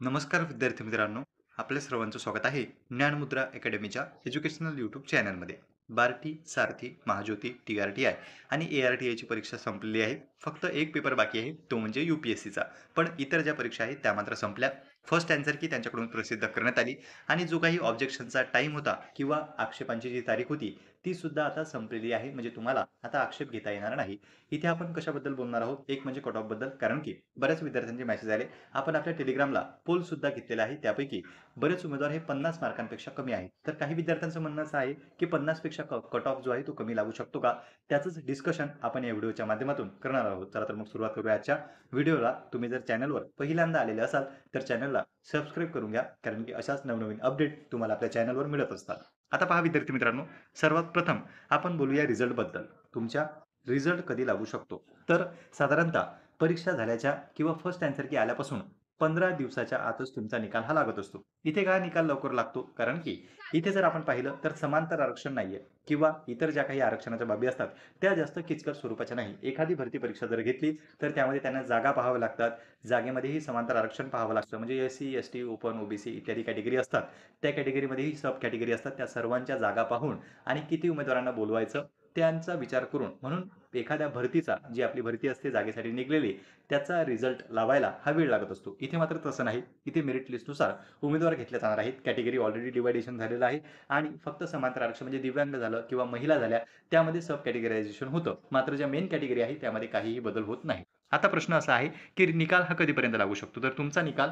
नमस्कार विद्यार्थी मित्रांनो, आपल्या सर्वांचं स्वागत आहे ज्ञानमुद्रा अकॅडमीच्या एज्युकेशनल यूट्यूब चॅनलमध्ये. बार्टी, सारथी, महाज्योती, TRTI आणि ARTIची परीक्षा संपलेली आहे. फक्त एक पेपर बाकी आहे, तो म्हणजे UPSCचा. पण इतर ज्या परीक्षा आहेत त्या मात्र संपल्या. फर्स्ट आन्सर की त्यांच्याकडून प्रसिद्ध करण्यात आली आणि जो काही ऑब्जेक्शनचा टाइम होता किंवा आक्षेपांची जी तारीख होती ती सुद्धा आता संपलेली आहे. म्हणजे तुम्हाला आता आक्षेप घेता येणार नाही. इथे आपण कशाबद्दल बोलणार आहोत? एक म्हणजे कट ऑफ बद्दल, कारण की बऱ्याच विद्यार्थ्यांचे मेसेज आले. आपण आपल्या टेलिग्रामला पोल सुद्धा घेतलेला आहे. त्यापैकी बरेच उमेदवार हे 50 मार्कांपेक्षा कमी आहेत. तर काही विद्यार्थ्यांचं म्हणणं असं आहे, की 50 पेक्षा कट ऑफ जो आहे तो कमी लागू शकतो का? त्याचंच डिस्कशन आपण या व्हिडिओच्या माध्यमातून करणार आहोत. चला तर मग सुरुवात करूया आजच्या व्हिडिओला. तुम्ही जर चॅनलवर पहिल्यांदा आलेले असाल, तर चॅनलला सबस्क्राईब करून घ्या. कारण की अशाच नवनवीन अपडेट तुम्हाला आपल्या चॅनलवर मिळत असतात. आता पहा विद्यार्थी मित्रांनो, सर्वात प्रथम आपण बोलूया रिझल्टबद्दल. तुमच्या रिझल्ट कधी लागू शकतो? तर साधारणतः परीक्षा झाल्याच्या किंवा फर्स्ट आन्सर की आल्यापासून 15 दिवसाच्या आतच तुमचा निकाल हा लागत असतो. इथे का निकाल लवकर लागतो? कारण की इथे जर आपण पाहिलं तर समांतर आरक्षण नाहीये किंवा इतर ज्या काही आरक्षणाच्या बाबी असतात, त्या जास्त किचकट स्वरूपाच्या नाही. एखादी भरती परीक्षा जर घेतली, तर त्यामध्ये त्यांना जागा पाहाव्या लागतात. जागेमध्येही समांतर आरक्षण पाहावं लागतं. म्हणजे SC, ST, ओपन, OBC इत्यादी कॅटेगरी असतात. त्या कॅटेगरीमध्येही सब कॅटेगरी असतात. त्या सर्वांच्या जागा पाहून आणि किती उमेदवारांना बोलवायचं, त्यांचा विचार करून म्हणून एखाद्या भरतीचा, जी आपली भरती असते जागेसाठी निघलेली, त्याचा रिझल्ट लावायला हा वेळ लागत असतो. इथे मात्र तसं नाही. इथे मेरिट लिस्टनुसार उमेदवार घेतले जाणार आहेत. कॅटेगरी ऑलरेडी डिव्हायडेशन झालेलं आहे आणि फक्त समांतर आरक्षण म्हणजे दिव्यांग झालं किंवा महिला झाल्या, त्यामध्ये सब कॅटेगरायझेशन होतं. मात्र ज्या मेन कॅटेगरी आहे त्यामध्ये काहीही बदल होत नाही. आता प्रश्न असा आहे, की निकाल हा कधीपर्यंत लागू शकतो? तर तुमचा निकाल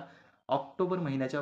ऑक्टोबर महिन्याच्या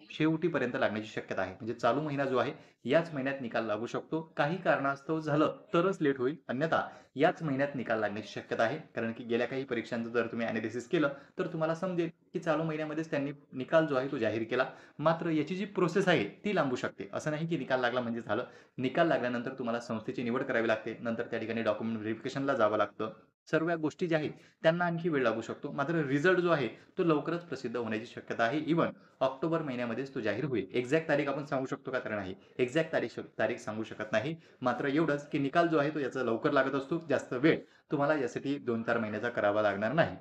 शेवटीपर्यंत लागण्याची शक्यता आहे. म्हणजे चालू महिना जो आहे, याच महिन्यात निकाल लागू शकतो. काही कारणास्तव झालं तरच लेट होईल. अन्यथा याच महिन्यात निकाल लागण्याची शक्यता आहे. कारण की गेल्या काही परीक्षांचं जर तुम्ही एनालिसिस केलं, तर तुम्हाला समजेल की चालू महिन्यामध्येच त्यांनी निकाल जो आहे तो जाहीर केला. मात्र याची जी प्रोसेस आहे ती लांबू शकते. असं नाही की निकाल लागला म्हणजे झालं. निकाल लागल्यानंतर तुम्हाला संस्थेची निवड करावी लागते. नंतर त्या ठिकाणी डॉक्युमेंट व्हेरिफिकेशनला जावं लागतं. सर्व या गोष्टी ज्या आहेत त्यांना आणखी वेळ लागू शकतो. मात्र रिझल्ट जो आहे तो लवकरच प्रसिद्ध होण्याची शक्यता आहे. इव्हन ऑक्टोबर महिन्यामध्येच तो जाहीर होईल. एक्झॅक्ट तारीख आपण सांगू शकतो का? तर नाही. एक्झॅक्ट तारीख सांगू शकत नाही. मात्र एवढंच की निकाल जो आहे तो याचा लवकर लागत असतो. जास्त वेळ तुम्हाला यासाठी 2-4 महिन्याचा करावा लागणार नाही.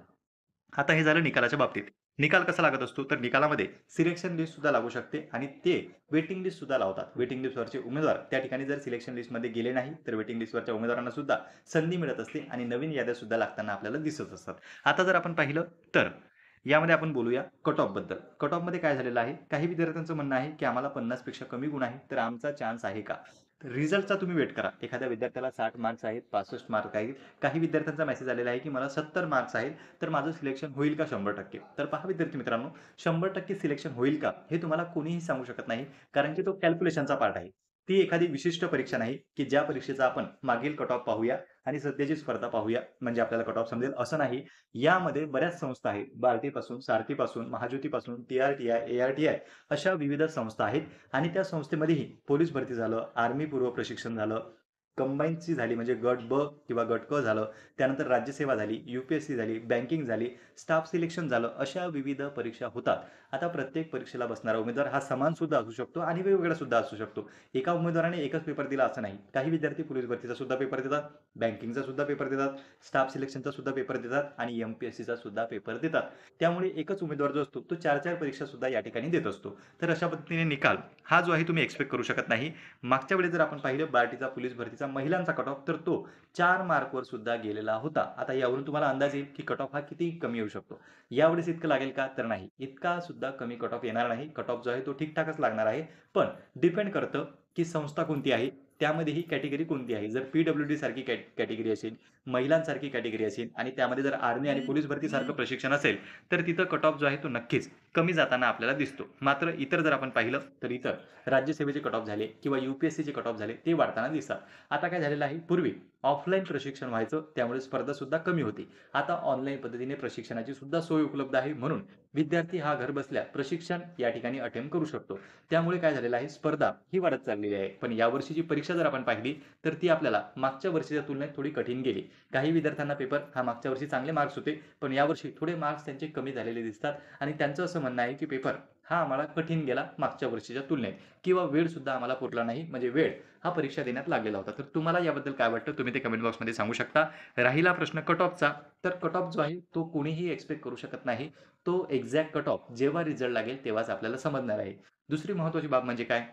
आता हे झालं निकालाच्या बाबतीत. निकाल कसा लागत असतो? तर निकालामध्ये सिलेक्शन लिस्ट सुद्धा लागू शकते आणि ते वेटिंग लिस्ट सुद्धा लावतात. वेटिंग लिस्टवरचे उमेदवार त्या ठिकाणी जर सिलेक्शन लिस्टमध्ये गेले नाही, तर वेटिंग लिस्टवरच्या उमेदवारांना सुद्धा संधी मिळत असते आणि नवीन याद्या सुद्धा लागताना आपल्याला दिसत असतात. आता जर आपण पाहिलं तर यामध्ये आपण बोलूया कट ऑफबद्दल. कट ऑफमध्ये काय झालेलं आहे? काही विद्यार्थ्यांचं म्हणणं आहे, की आम्हाला 50 पेक्षा कमी गुण आहेत, तर आमचा चान्स आहे का? रिझल्टचा तुम्ही वेट करा. एखाद्या विद्यार्थ्याला 60 मार्क्स आहेत, 65 मार्क आहेत. काही विद्यार्थ्यांचा मेसेज आलेला आहे, की मला 70 मार्क्स आहेत, तर माझं सिलेक्शन होईल का 100%? तर पहा विद्यार्थी मित्रांनो, 100% सिलेक्शन होईल का? हे तुम्हाला कोणीही सांगू शकत नाही. कारण की तो कॅल्क्युलेशनचा पार्ट आहे. ती एखादी विशिष्ट परीक्षा नाही, की ज्या परीक्षेचा आपण मागील कट ऑफ पाहूया आणि सध्याची स्पर्धा पाहूया, म्हणजे आपल्याला कट ऑफ समजेल असं नाही. यामध्ये बऱ्याच संस्था आहेत. बार्टीपासून, सारथीपासून, महाज्योतीपासून, TRTI, ARTI अशा विविध संस्था आहेत आणि त्या संस्थेमध्येही पोलीस भरती झालं, आर्मी पूर्व प्रशिक्षण झालं, कंबाईनची झाली म्हणजे गट ब किंवा गट क झालं, त्यानंतर राज्यसेवा झाली, UPSC झाली, बँकिंग झाली, स्टाफ सिलेक्शन झालं, अशा विविध परीक्षा होतात. आता प्रत्येक परीक्षेला बसणारा उमेदवार हा समान सुद्धा असू शकतो आणि वेगवेगळा सुद्धा असू शकतो. एका उमेदवाराने एकच पेपर दिला असं नाही. काही विद्यार्थी पोलीस भरतीचा सुद्धा पेपर देतात, बँकिंगचा सुद्धा पेपर देतात, स्टाफ सिलेक्शनचा सुद्धा पेपर देतात आणि MPSCचा सुद्धा पेपर देतात. त्यामुळे एकच उमेदवार जो असतो तो 4-4 परीक्षा सुद्धा या ठिकाणी देत असतो. तर अशा पद्धतीने निकाल हा जो आहे तुम्ही एक्स्पेक्ट करू शकत नाही. मागच्या वेळेस जर आपण पाहिलं बार्टीचा पोलीस भरतीचा महिलांचा कट ऑफ तर तो 4 मार्कवर सुद्धा गेलेला होता. आता यावरून तुम्हाला अंदाज येईल की कट ऑफ हा किती कमी येऊ शकतो. यावेळेस इतकं लागेल का? तर नाही. इतका सुद्धा कमी कट ऑफ येणार नाही. कट ऑफ जो आहे तो ठीक लागणार आहे. पण डिपेंड करतं की संस्था कोणती आहे, त्यामध्ये ही कॅटेगरी कोणती आहे. जर PWD सारखी कॅटेगरी असेल, महिलांसारखी कॅटेगरी असेल आणि त्यामध्ये जर आर्मी आणि पोलीस भरतीसारखं प्रशिक्षण असेल, तर तिथं कट ऑफ जो आहे तो नक्कीच कमी जाताना आपल्याला दिसतो. मात्र इतर जर आपण पाहिलं तर इतर राज्यसेवेचे कट ऑफ झाले किंवा UPSCचे कट ऑफ झाले ते वाढताना दिसतात. आता काय झालेलं आहे, पूर्वी ऑफलाईन प्रशिक्षण व्हायचं त्यामुळे स्पर्धा सुद्धा कमी होती. आता ऑनलाईन पद्धतीने प्रशिक्षणाची सुद्धा सोय उपलब्ध आहे. म्हणून विद्यार्थी हा घर बसल्या प्रशिक्षण या ठिकाणी अटेम्प्ट करू शकतो. त्यामुळे काय झालेलं आहे, स्पर्धा ही वाढत चाललेली आहे. पण यावर्षीची परीक्षा जर आपण पाहिली तर ती आपल्याला मागच्या वर्षीच्या तुलनेत थोडी कठीण गेली. काही विद्यार्थ्यांना पेपर हा मागच्या वर्षी चांगले मार्क्स होते, पण यावर्षी थोडे मार्क्स त्यांचे कमी झालेले दिसतात आणि त्यांचं असं म्हणणं आहे की पेपर हा आम्हाला कठीण गेला मागच्या वर्षीच्या तुलनेत किंवा वेळ सुद्धा आम्हाला पुरला नाही. म्हणजे वेळ हा परीक्षा देण्यात लागलेला होता. तर तुम्हाला याबद्दल काय वाटतं? तुम्ही ते कमेंट बॉक्समध्ये सांगू शकता. राहिला प्रश्न कट ऑफचा, तर कट ऑफ जो आहे तो कोणीही एक्स्पेक्ट करू शकत नाही. तो एक्झॅक्ट कट ऑफ जेव्हा रिझल्ट लागेल तेव्हाच आपल्याला समजणार आहे. दुसरी महत्त्वाची बाब म्हणजे काय?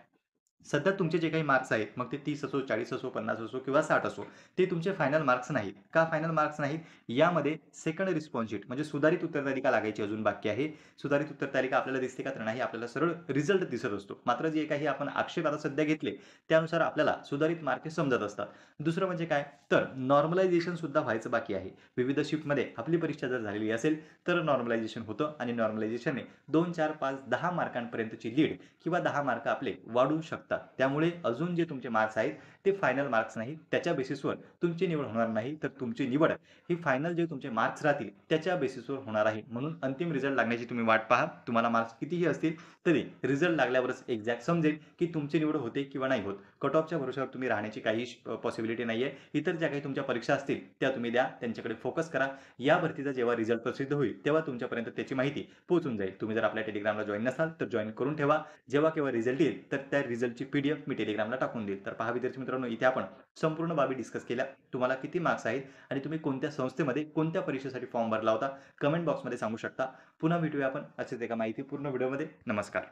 सध्या तुमचे जे काही मार्क्स आहेत, मग ते 30 असो, 40 असो, 50 असो किंवा 60 असो, ते तुमचे फायनल मार्क्स नाहीत. का फायनल मार्क्स नाहीत? यामध्ये सेकंड रिस्पॉन्स शीट म्हणजे सुधारित उत्तरतालिका लागायची अजून बाकी आहे. सुधारित उत्तरतालिका आपल्याला दिसते का? तर नाही, आपल्याला सरळ रिझल्ट दिसत असतो. मात्र जे काही आपण आक्षेप आता सध्या घेतले, त्यानुसार आपल्याला सुधारित मार्क हे समजत असतात. दुसरं म्हणजे काय? तर नॉर्मलायझेशन सुद्धा व्हायचं बाकी आहे. विविध शिफ्टमध्ये आपली परीक्षा जर झालेली असेल, तर नॉर्मलायझेशन होतं आणि नॉर्मलायझेशनने 2, 4, 5, 10 मार्कांपर्यंतची लीड किंवा 10 मार्क आपले वाढू शकतात. त्यामुळे अजून जे तुमचे मार्क्स आहेत, ते फायनल मार्क्स नाहीत. त्याच्या बेसिसवर तुमची निवड होणार नाही, तर तुमची निवड ही फायनल जे तुमचे मार्क्स राहतील, त्याच्या बेसिसवर होणार आहे. म्हणून अंतिम रिझल्ट लागण्याची तुम्ही वाट पहा. तुम्हाला मार्क्स कितीही असतील, तरी रिझल्ट लागल्यावरच एक्झॅक्ट समजेल, की तुमची निवड होते किंवा नाही होत. कट ऑफच्या भरोश्यावर तुम्ही राहण्याची काही पॉसिबिलिटी नाहीये. इतर ज्या काही तुमच्या परीक्षा असतील, त्या तुम्ही द्या. त्यांच्याकडे फोकस करा. या भरतीचा जेव्हा रिझल्ट प्रसिद्ध होईल, तेव्हा तुमच्यापर्यंत त्याची माहिती पोहोचून जाईल. तुम्ही जर आपल्या Telegramला जॉइन नसाल, तर जॉइन करून ठेवा. जेव्हा केव्हा रिझल्ट येईल, तर त्या रिझल्टची पी-डी-एफ मी Telegramला टाकून देईल. तर पहा विद्यार्थी मित्रांनो, इथे आपण संपूर्ण बाबी डिस्कस केल्या. तुम्हाला किती मार्क्स आहेत आणि तुम्ही कोणत्या संस्थेमध्ये, कोणत्या परीक्षेसाठी फॉर्म भरला होता, कमेंट बॉक्समध्ये सांगू शकता. पुन्हा भेटूया आपण असेच एका माहितीपूर्ण व्हिडिओमध्ये. नमस्कार.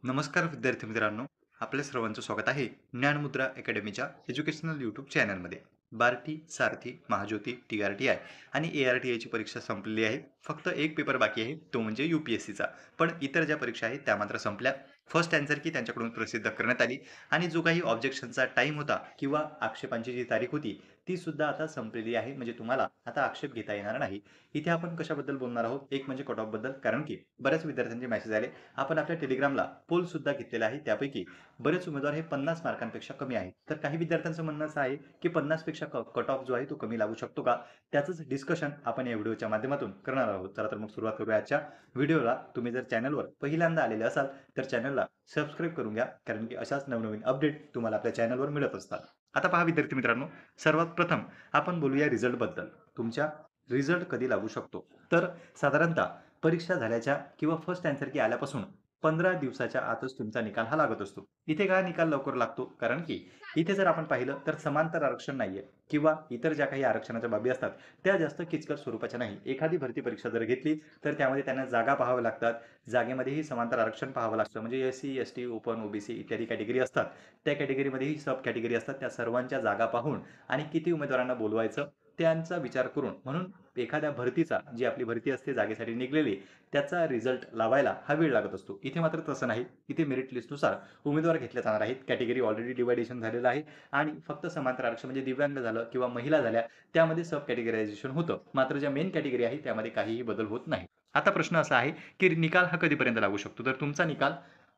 नमस्कार विद्यार्थी मित्रांनो, आपल्या सर्वांचं स्वागत आहे ज्ञानमुद्रा अकॅडमीच्या एज्युकेशनल यूट्यूब चॅनलमध्ये. बार्टी, सारथी, महाज्योती, टी-आर-टी-आय आणि ए-आर-टी-आयची परीक्षा संपलेली आहे. फक्त एक पेपर बाकी आहे, तो म्हणजे यू-पी-एस-सीचा. पण इतर ज्या परीक्षा आहेत त्या मात्र संपल्या. फर्स्ट आन्सर की त्यांच्याकडून प्रसिद्ध करण्यात आली आणि जो काही ऑब्जेक्शनचा टाईम होता किंवा आक्षेपांची जी तारीख होती, ती सुद्धा आता संपलेली आहे. म्हणजे तुम्हाला आता आक्षेप घेता येणार नाही. इथे आपण कशाबद्दल बोलणार आहोत? एक म्हणजे कट ऑफबद्दल, कारण की बऱ्याच विद्यार्थ्यांचे मेसेज आले. आपण आपल्या टेलिग्रामला पोल सुद्धा घेतलेला आहे. त्यापैकी बरेच उमेदवार हे 50 मार्कांपेक्षा कमी आहेत. तर काही विद्यार्थ्यांचं म्हणणं असं आहे, की 50 पेक्षा कट ऑफ जो आहे तो कमी लागू शकतो का? त्याचंच डिस्कशन आपण या व्हिडिओच्या माध्यमातून करणार आहोत. चला तर मग सुरुवात करूया आजच्या व्हिडिओला. तुम्ही जर चॅनलवर पहिल्यांदा आलेले असाल, तर चॅनलला सबस्क्राईब करून घ्या. कारण की अशाच नवनवीन अपडेट तुम्हाला आपल्या चॅनलवर मिळत असतात. आता पहा विद्यार्थी मित्रांनो, सर्वात प्रथम आपण बोलूया रिझल्टबद्दल. तुमच्या रिझल्ट कधी लागू शकतो? तर साधारणतः परीक्षा झाल्याच्या किंवा फर्स्ट आन्सर की आल्यापासून 15 दिवसाच्या आतच तुमचा निकाल हा लागत असतो. इथे का निकाल लवकर लागतो? कारण की इथे जर आपण पाहिलं तर समांतर आरक्षण नाहीये किंवा इतर ज्या काही आरक्षणाच्या बाबी असतात, त्या जास्त किचकट स्वरूपाच्या नाही. एखादी भरती परीक्षा जर घेतली, तर त्यामध्ये त्यांना जागा पाहाव्या लागतात. जागेमध्येही समांतर आरक्षण पाहावं लागतं. म्हणजे एस-सी, एस-टी, ओपन, ओ-बी-सी इत्यादी कॅटेगरी असतात. त्या कॅटेगरीमध्येही सब कॅटेगरी असतात. त्या सर्वांच्या जागा पाहून आणि किती उमेदवारांना बोलवायचं, त्यांचा विचार करून म्हणून एखाद्या भरतीचा, जी आपली भरती असते जागेसाठी निघलेली, त्याचा रिझल्ट लावायला हा वेळ लागत असतो. इथे मात्र तसं नाही. इथे मेरिट लिस्टनुसार उमेदवार घेतले जाणार आहेत. कॅटेगरी ऑलरेडी डिव्हायडेशन झालेलं आहे आणि फक्त समांतर आरक्षण म्हणजे दिव्यांग झालं किंवा महिला झाल्या, त्यामध्ये सब कॅटेगरायझेशन होतं. मात्र ज्या मेन कॅटेगरी आहे त्यामध्ये काहीही बदल होत नाही. आता प्रश्न असा आहे, की निकाल हा कधीपर्यंत लागू शकतो? तर तुमचा निकाल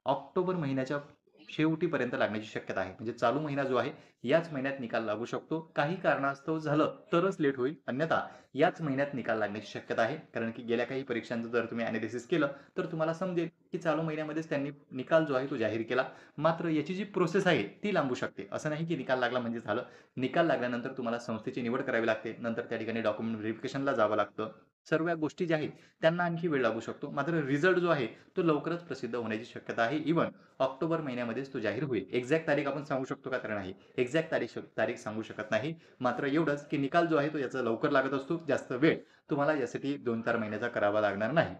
ऑक्टोबर महिन्याच्या शेवटीपर्यंत लागण्याची शक्यता आहे. म्हणजे चालू महिना जो आहे, याच महिन्यात निकाल लागू शकतो. काही कारणास्तव झालं तरच लेट होईल. अन्यथा याच महिन्यात निकाल लागण्याची शक्यता आहे. कारण की गेल्या काही परीक्षांचं जर तुम्ही एनालिसिस केलं, तर तुम्हाला समजेल की चालू महिन्यामध्येच त्यांनी निकाल जो आहे तो जाहीर केला. मात्र याची जी प्रोसेस आहे ती लांबू शकते. असं नाही की निकाल लागला म्हणजे झालं. निकाल लागल्यानंतर तुम्हाला संस्थेची निवड करावी लागते. नंतर त्या ठिकाणी डॉक्युमेंट व्हेरिफिकेशनला जावं लागतं. सर्व गोष्टी ज्या आहेत त्यांना आणखी वेळ लागू शकतो. मात्र रिझल्ट जो आहे तो लवकरच प्रसिद्ध होण्याची शक्यता आहे. इव्हन ऑक्टोबर महिन्यामध्येच तो जाहीर होईल. एक्झॅक्ट तारीख आपण सांगू शकतो का? तर नाही. एक्झॅक्ट तारीख सांगू शकत नाही. मात्र एवढंच की निकाल जो आहे तो याचा लवकर लागत असतो. जास्त वेळ तुम्हाला यासाठी 2-4 महिन्याचा करावा लागणार नाही.